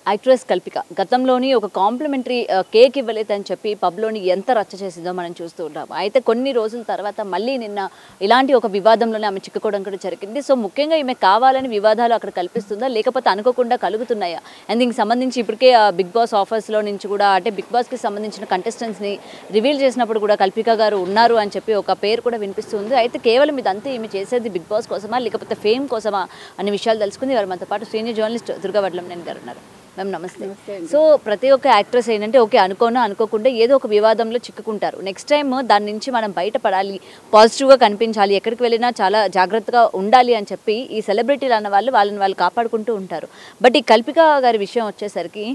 Actress Kalpika గతంలోని ఒక complementary cake ఇవ్వలేదని చెప్పి పబ్లోని ఎంత రచ్చ చేసిందో మనం చూస్తూ ఉంటాము. అయితే కొన్ని రోజుల తర్వాత మళ్ళీ నిన్న ఇలాంటి ఒక వివాదంలోనే ఆమె చిక్కుకోవడం కూడా జరిగింది. సో ముఖ్యంగా ఈమె కావాలని వివాదాలు అక్కడ కల్పిస్తుందా, లేకపోతే అనుకోకుండా కలుగుతున్నాయా? అండ్ దీనికి సంబంధించి ఇప్పటికే బిగ్ బాస్ ఆఫర్స్లో నుంచి కూడా అంటే బిగ్ బాస్కి సంబంధించిన కంటెస్టెంట్స్ని రివీల్ చేసినప్పుడు కూడా కల్పిక గారు ఉన్నారు అని చెప్పి ఒక పేరు కూడా వినిపిస్తుంది. అయితే కేవలం ఇదంతా ఈమె చేసేది బిగ్ బాస్ కోసమా లేకపోతే ఫేమ్ కోసమా అనే విషయాలు తెలుసుకుంది. వారు మనతో పాటు సీనియర్ జర్నలిస్ట్ దుర్గా వడ్లంనేని గారు ఉన్నారు. మ్యామ్ నమస్తే. సో ప్రతి ఒక్క యాక్ట్రెస్ ఏంటంటే ఓకే అనుకోకుండా ఏదో ఒక వివాదంలో చిక్కుకుంటారు. నెక్స్ట్ టైం దాని నుంచి మనం బయటపడాలి, పాజిటివ్గా కనిపించాలి, ఎక్కడికి వెళ్ళినా చాలా జాగ్రత్తగా ఉండాలి అని చెప్పి ఈ సెలబ్రిటీలు అన్న వాళ్ళని కాపాడుకుంటూ ఉంటారు. బట్ ఈ కల్పిక గారి విషయం వచ్చేసరికి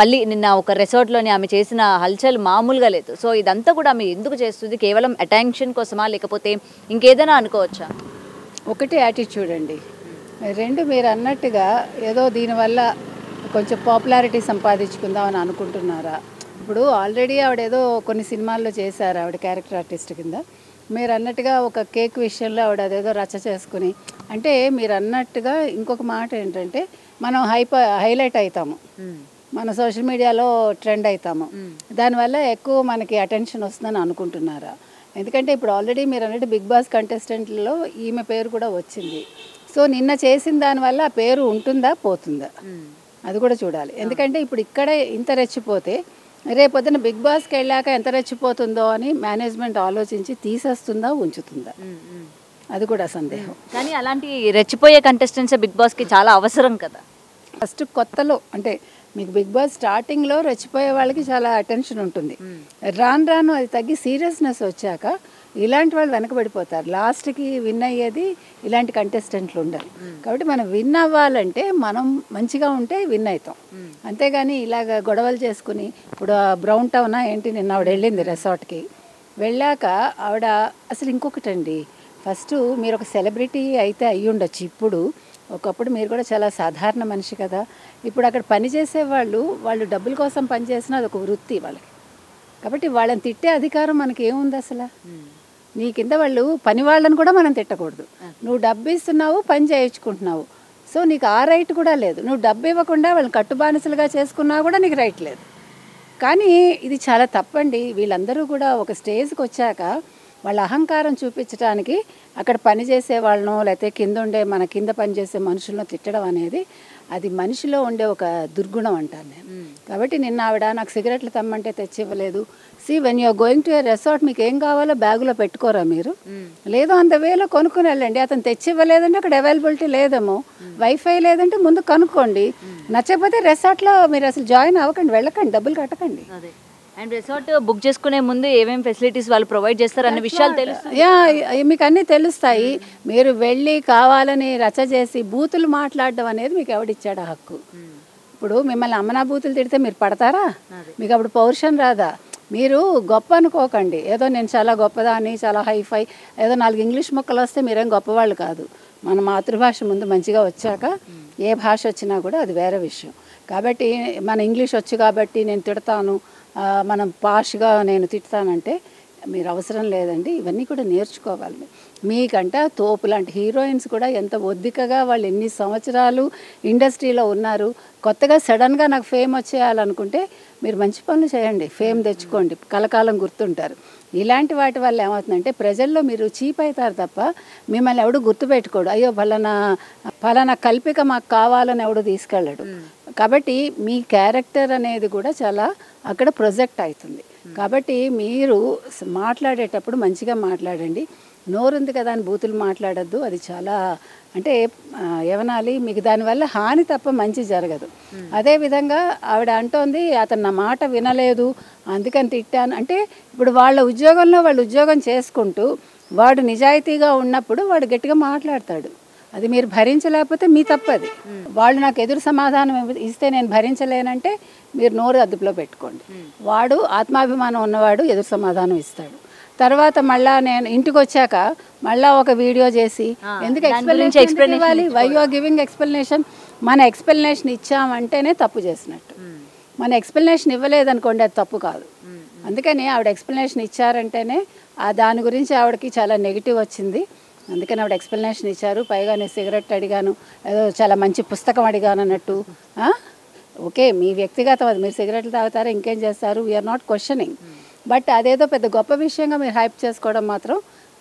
మళ్ళీ నిన్న ఒక రిసార్ట్లోని ఆమె చేసిన హల్చల్ మామూలుగా లేదు. సో ఇదంతా కూడా ఆమె ఎందుకు చేస్తుంది? కేవలం అటెన్షన్ కోసమా లేకపోతే ఇంకేదైనా అనుకోవచ్చా? ఒకటి యాటిట్యూడ్ అండి, రెండు మీరు అన్నట్టుగా ఏదో దీనివల్ల కొంచెం పాపులారిటీ సంపాదించుకుందామని అనుకుంటున్నారా? ఇప్పుడు ఆల్రెడీ ఆవిడేదో కొన్ని సినిమాల్లో చేశారు ఆవిడ క్యారెక్టర్ ఆర్టిస్ట్ కింద. మీరు అన్నట్టుగా ఒక కేక్ విషయంలో ఆవిడ అదేదో రచ్చ చేసుకుని, అంటే మీరు అన్నట్టుగా ఇంకొక మాట ఏంటంటే మనం హైలైట్ అవుతాము, మన సోషల్ మీడియాలో ట్రెండ్ అవుతాము, దానివల్ల ఎక్కువ మనకి అటెన్షన్ వస్తుందని అనుకుంటున్నారా? ఎందుకంటే ఇప్పుడు ఆల్రెడీ మీరు అన్నట్టు బిగ్ బాస్ కంటెస్టెంట్లలో ఈమె పేరు కూడా వచ్చింది. సో నిన్న చేసిన దానివల్ల ఆ పేరు ఉంటుందా పోతుందా అది కూడా చూడాలి. ఎందుకంటే ఇప్పుడు ఇక్కడే ఇంత రెచ్చిపోతే రేపొద్దున బిగ్ బాస్కి వెళ్ళాక ఎంత రెచ్చిపోతుందో అని మేనేజ్మెంట్ ఆలోచించి తీసేస్తుందా ఉంచుతుందా అది కూడా సందేహం. కానీ అలాంటి రెచ్చిపోయే కంటెస్టెంట్స్ బిగ్ బాస్కి చాలా అవసరం కదా. ఫస్ట్ కొత్తలో అంటే మీకు బిగ్ బాస్ స్టార్టింగ్లో రెచ్చిపోయే వాళ్ళకి చాలా అటెన్షన్ ఉంటుంది. రాను అది తగ్గి సీరియస్నెస్ వచ్చాక ఇలాంటి వాళ్ళు వెనకబడిపోతారు. లాస్ట్కి విన్ అయ్యేది ఇలాంటి కంటెస్టెంట్లు ఉండరు. కాబట్టి మనం విన్ అవ్వాలంటే మనం మంచిగా ఉంటే విన్ అవుతాం. అంతేగాని ఇలాగ గొడవలు చేసుకుని ఇప్పుడు బ్రౌన్ టౌనా ఏంటి నిన్న ఆవిడ వెళ్ళింది రిసార్ట్కి, వెళ్ళాక ఆవిడ అసలు ఇంకొకటండి, ఫస్ట్ మీరు ఒక సెలబ్రిటీ అయితే అయ్యి ఉండొచ్చు, ఇప్పుడు ఒకప్పుడు మీరు కూడా చాలా సాధారణ మనిషి కదా. ఇప్పుడు అక్కడ పనిచేసే వాళ్ళు డబ్బుల కోసం పనిచేసినా అది ఒక వృత్తి వాళ్ళకి. కాబట్టి వాళ్ళని తిట్టే అధికారం మనకి ఏముంది అసలు? నీ కింద వాళ్ళు పని వాళ్ళని కూడా మనం తిట్టకూడదు. నువ్వు డబ్బు ఇస్తున్నావు, పని చేయించుకుంటున్నావు, సో నీకు ఆ రైట్ కూడా లేదు. నువ్వు డబ్బు ఇవ్వకుండా వాళ్ళని కట్టుబానిసలుగా చేసుకున్నా కూడా నీకు రైట్ లేదు. కానీ ఇది చాలా తప్పండి. వీళ్ళందరూ కూడా ఒక స్టేజ్కి వచ్చాక వాళ్ళ అహంకారం చూపించడానికి అక్కడ పనిచేసే వాళ్ళనో లేకపోతే కింద ఉండే మన కింద పనిచేసే మనుషులను తిట్టడం అనేది అది మనిషిలో ఉండే ఒక దుర్గుణం అంటాను నేను. కాబట్టి నిన్న ఆవిడ నాకు సిగరెట్లు తెమ్మంటే తెచ్చివ్వలేదు. When you're going to a resort మీకు ఏం కావాలో బ్యాగులో పెట్టుకోరా మీరు? లేదో అంత వేలో కొనుక్కుని వెళ్ళండి. అతను తెచ్చివ్వలేదంటే అక్కడ అవైలబిలిటీ లేదేమో, వైఫై లేదంటే ముందు కనుక్కోండి. నచ్చకపోతే రిసార్ట్లో మీరు అసలు జాయిన్ అవ్వకండి, వెళ్ళకండి, డబ్బులు కట్టకండి. అండ్ రిసార్ట్ బుక్ చేసుకునే ముందు ఏమేమి ఫెసిలిటీస్ వాళ్ళు ప్రొవైడ్ చేస్తారు అన్న విషయాలు తెలుస్తాయి. మీకు అన్నీ తెలుస్తాయి. మీరు వెళ్ళి కావాలని రచ్చ చేసి బూతులు మాట్లాడడం అనేది మీకు ఎవడిచ్చాడు హక్కు? ఇప్పుడు మిమ్మల్ని అమ్మనా బూతులు తిడితే మీరు పడతారా? మీకు అప్పుడు పౌరుషం రాదా? మీరు గొప్ప అనుకోకండి, ఏదో నేను చాలా గొప్పదాన్ని, చాలా హైఫై, ఏదో 4 ఇంగ్లీష్ మొక్కలు వస్తే మీరేం గొప్పవాళ్ళు కాదు. మన మాతృభాష ముందు మంచిగా వచ్చాక ఏ భాష వచ్చినా కూడా అది వేరే విషయం. కాబట్టి మన ఇంగ్లీష్ వచ్చు కాబట్టి నేను తిడతాను, మనం పాష్గా నేను తిడతానంటే మీరు అవసరం లేదండి. ఇవన్నీ కూడా నేర్చుకోవాలి. మీకంటే తోపు లాంటి హీరోయిన్స్ కూడా ఎంత ఒద్దికగా వాళ్ళు ఎన్ని సంవత్సరాలు ఇండస్ట్రీలో ఉన్నారు. కొత్తగా సడన్గా నాకు ఫేమ్ వచ్చేయాలనుకుంటే మీరు మంచి పనులు చేయండి, ఫేమ్ తెచ్చుకోండి, కలకాలం గుర్తుంటారు. ఇలాంటి వాటి వల్ల ఏమవుతుందంటే ప్రజల్లో మీరు చీప్ అవుతారు తప్ప మిమ్మల్ని ఎవడు గుర్తుపెట్టుకోడు. అయ్యో ఫలానా కల్పిక మాకు కావాలని ఎవడు తీసుకెళ్ళాడు. కాబట్టి మీ క్యారెక్టర్ అనేది కూడా చాలా అక్కడ ప్రొజెక్ట్ అవుతుంది. కాబట్టి మీరు మాట్లాడేటప్పుడు మంచిగా మాట్లాడండి. నోరుంది కదా అని బూతులు మాట్లాడద్దు. అది చాలా అంటే ఏమనాలి, మీకు దానివల్ల హాని తప్ప మంచి జరగదు. అదేవిధంగా ఆవిడ అంటోంది అతను నా మాట వినలేదు అందుకని తిట్టాను అంటే, ఇప్పుడు వాళ్ళ ఉద్యోగంలో వాళ్ళు ఉద్యోగం చేసుకుంటూ వాడు నిజాయితీగా ఉన్నప్పుడు వాడు గట్టిగా మాట్లాడతాడు. అది మీరు భరించలేకపోతే మీ తప్పది. వాళ్ళు నాకు ఎదురు సమాధానం ఇస్తే నేను భరించలేనంటే మీరు నోరు అదుపులో పెట్టుకోండి. వాడు ఆత్మాభిమానం ఉన్నవాడు ఎదురు సమాధానం ఇస్తాడు. తర్వాత మళ్ళీ నేను ఇంటికి వచ్చాక మళ్ళీ ఒక వీడియో చేసి ఎందుకు ఎక్స్ప్లెనేషన్ ఇవ్వాలి? Why you are giving explanation? మన ఎక్స్ప్లెనేషన్ ఇచ్చామంటేనే తప్పు చేసినట్టు. మన ఎక్స్ప్లెనేషన్ ఇవ్వలేదనుకోండి అది తప్పు కాదు. అందుకని ఆవిడ ఎక్స్ప్లెనేషన్ ఇచ్చారంటేనే దాని గురించి ఆవిడకి చాలా నెగిటివ్ వచ్చింది. అందుకని ఆవిడ ఎక్స్ప్లెనేషన్ ఇచ్చారు. పైగా నేను సిగరెట్ అడిగాను, ఏదో చాలా మంచి పుస్తకం అడిగాను అన్నట్టు ఓకే మీ వ్యక్తిగతం అది, మీరు సిగరెట్లు తాగుతారా ఇంకేం చేస్తారు, వీఆర్ నాట్ క్వశ్చనింగ్. బట్ అదేదో పెద్ద గొప్ప విషయంగా మీరు హైప్ చేసుకోవడం మాత్రం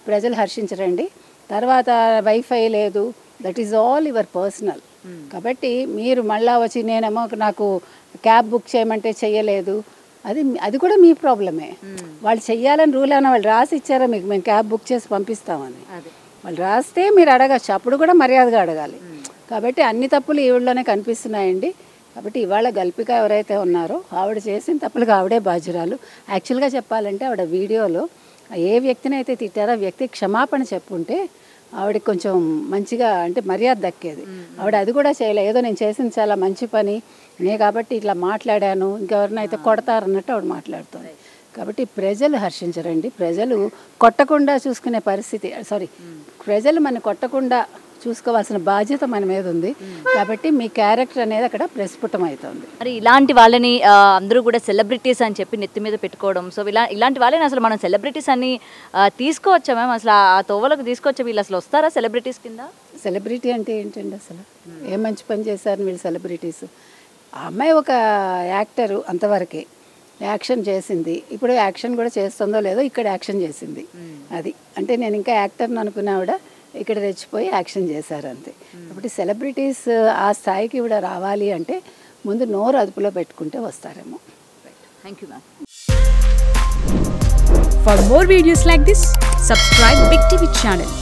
ప్రజలు హర్షించరండి. తర్వాత వైఫై లేదు, that is all your personal. కాబట్టి మీరు మళ్ళీ వచ్చి నేనేమో నాకు క్యాబ్ బుక్ చేయమంటే చెయ్యలేదు, అది కూడా మీ ప్రాబ్లమే. వాళ్ళు చెయ్యాలని రూల్ అయినా వాళ్ళు రాసి ఇచ్చారా మీకు, మేము క్యాబ్ బుక్ చేసి పంపిస్తామని? వాళ్ళు రాస్తే మీరు అడగచ్చు, అప్పుడు కూడా మర్యాదగా అడగాలి. కాబట్టి అన్ని తప్పులు ఈవిడలోనే కనిపిస్తున్నాయండి. కాబట్టి ఇవాళ గల్పిక ఎవరైతే ఉన్నారో ఆవిడ చేసిన తప్పులకు ఆవిడే బాధ్యురాలు. యాక్చువల్గా చెప్పాలంటే ఆవిడ వీడియోలో ఏ వ్యక్తిని అయితే తిట్టారో వ్యక్తి క్షమాపణ చెప్పుంటే ఆవిడకి కొంచెం మంచిగా అంటే మర్యాద దక్కేది. ఆవిడ అది కూడా చేయలేదు, ఏదో నేను చేసింది చాలా మంచి పని కాబట్టి ఇట్లా మాట్లాడాను, ఇంకెవరినైతే కొడతారన్నట్టు ఆవిడ మాట్లాడుతుంది. కాబట్టి ప్రజలు హర్షించరండి. ప్రజలు కొట్టకుండా చూసుకునే పరిస్థితి, ప్రజలు మన కొట్టకుండా చూసుకోవాల్సిన బాధ్యత మన మీద ఉంది. కాబట్టి మీ క్యారెక్టర్ అనేది అక్కడ ప్రస్ఫుటం అవుతుంది. మరి ఇలాంటి వాళ్ళని అందరూ కూడా సెలబ్రిటీస్ అని చెప్పి నెత్తి మీద పెట్టుకోవడం, సో ఇలాంటి వాళ్ళని అసలు మనం సెలబ్రిటీస్ అని తీసుకోవచ్చా మ్యామ్? అసలు ఆ తోవలకు తీసుకోవచ్చా? వీళ్ళు అసలు వస్తారా సెలబ్రిటీస్ కింద? సెలబ్రిటీ అంటే ఏంటండి అసలు? ఏ మంచి పని చేశారు వీళ్ళు సెలబ్రిటీస్? ఆ అమ్మాయి ఒక యాక్టరు, అంతవరకే యాక్షన్ చేసింది. ఇప్పుడు యాక్షన్ కూడా చేస్తుందో లేదో ఇక్కడ యాక్షన్ చేసింది. అది అంటే నేను ఇంకా యాక్టర్ని అనుకున్నా ఆవిడ ఇక్కడ తెచ్చిపోయి యాక్షన్ చేశారు అంతే. కాబట్టి సెలబ్రిటీస్ ఆ స్థాయికి కూడా రావాలి అంటే ముందు నోరు అదుపులో పెట్టుకుంటే వస్తారేమో. Thank you ma'am. For more videos like this, subscribe Big TV channel.